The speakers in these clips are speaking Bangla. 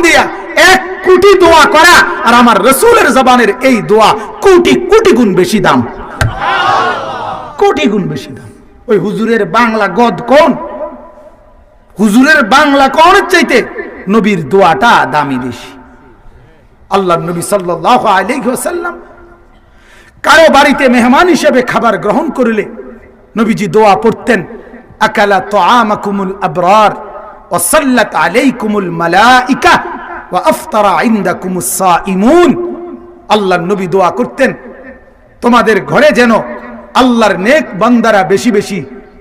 দিয়া 1 কোটি দোয়া করা আর আমার রাসূলের জবানের এই দোয়া কোটি কোটি গুণ বেশি দাম, কোটি গুণ বেশি দাম। ওই হুজুরের বাংলা গদ কোন, হুজুরের বাংলা কোন চাইতে নবীর দোয়াটা দামি বেশি। আল্লাহর নবী সাল্লাল্লাহু আলাইহি ওয়াসাল্লাম কারো বাড়িতে মেহমান হিসেবে খাবার গ্রহণ করলে নবীজি দোয়া পড়তেন, আকালা তুআমাকুমুল আবরার ওয়া সাল্লাত আলাইকুমুল মালাইকা ওয়া আফতারা ইনদাকুমুস সাইমুন। আল্লাহর নবী দোয়া করতেন, তোমাদের ঘরে যেন আল্লাহর নেক বান্দারা বেশি বেশি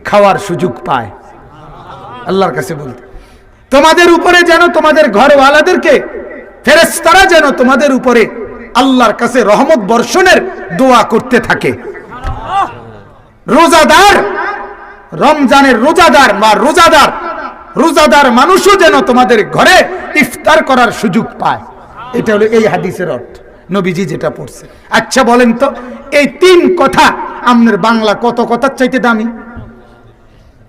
খাওয়ার সুযোগ পায়। আল্লাহর কাছে বলতেন, তোমাদের উপরে যেন, তোমাদের ঘরওয়ালাদেরকে ফেরেশতারা যেন তোমাদের উপরে আল্লাহর কাছে রহমত বর্ষণের দোয়া করতে থাকে। রোজাদার, রমজানের রোজাদার বা রোজাদার মানুষও যেন তোমাদের ঘরে ইফতার করার সুযোগ পায়। এটা হলো এই হাদিসের অর্থ, নবীজি যেটা পড়ছে। আচ্ছা বলেন তো, এই 3 কথা আমাদের বাংলা কত কথার চাইতে দামি?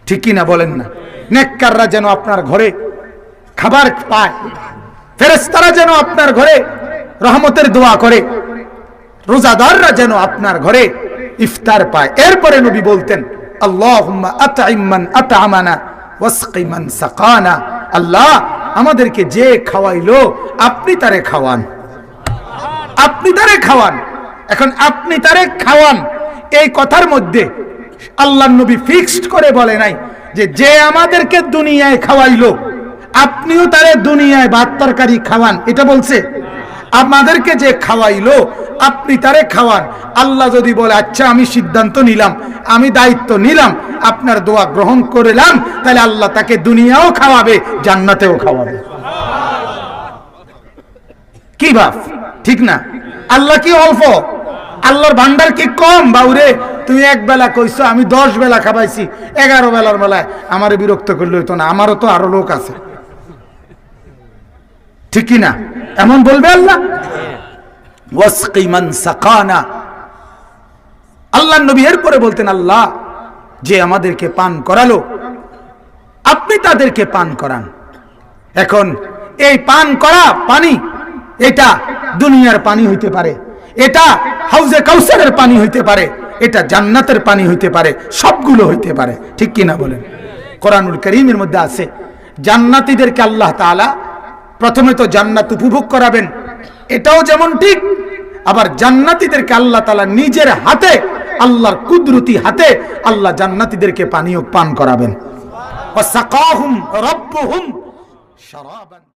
ঠিক কি না বলেন না? নেককাররা যেন আপনার ঘরে খাবার পায়, ফেরেশতারা যেন আপনার ঘরে রহমতের দোয়া করে, রোজাদাররা যেন আপনার ঘরে ইফতার পায়। এরপরে নবী বলতেন, আল্লাহুম্মা আত'ইম মান আত'আমানা ওয়াসকি মান সাকানা। আল্লাহ, আমাদেরকে যে খাওয়াইলো আপনি তারে খাওয়ান, আপনি তারে খাওয়ান। এখন আপনি তারে খাওয়ান এই কথার মধ্যে আল্লাহর নবী ফিক্সড করে বলে নাই যে যে আমাদেরকে দুনিয়ায় খাওয়াইলো আপনিও তারে দুনিয়ায় ভাত তরকারি খাওয়ান, এটা বলছে। আমাদেরকে যে খাওয়াইলো আপনি তারে খাওয়ান। আল্লাহ যদি বলে আচ্ছা আমি সিদ্ধান্ত নিলাম, আমি দায়িত্ব নিলাম, আপনার দোয়া গ্রহণ করলাম, তাহলে আল্লাহ তাকে দুনিয়াও খাওয়াবে, জান্নাতেও খাওয়াবে। কি বাপ, ঠিক না? আল্লাহ কি অল্প? আল্লাহর ভান্ডার কি কম? বাউরে, তুমি 1 বেলা কইছো, আমি 10 বেলা খাবাইছি, 11 বেলার বেলায় আমার বিরক্ত করলে হইতো না, আমারও তো আরো লোক আছে, ঠিক কি না? এমন বলবে আল্লাহ। ওয়াসকি মান সাকানা। আল্লাহর নবী এরপরে বলতেন, আল্লাহ, যে আমাদেরকে পান করালো আপনি তাদেরকে পান করান। এখন এই পান করা পানি, এটা দুনিয়ার পানি হইতে পারে, এটা হাউজে কাউসারের পানি হইতে পারে, এটা জান্নাতের পানি হইতে পারে, সবগুলো হইতে পারে, ঠিক কি না বলেন? কোরআনুল কারীমের মধ্যে আছে, জান্নাতীদেরকে আল্লাহ তাআলা প্রথমে তো জান্নাত উপভোগ করাবেন, এটাও যেমন ঠিক। আবার জান্নাতীদেরকে আল্লাহ তাআলা নিজের হাতে, আল্লাহর কুদরতি হাতে আল্লাহ জান্নাতীদেরকে পানীয় পান করাবেন। ওয়া সাকাহুম রাব্বুহুম শারাবান।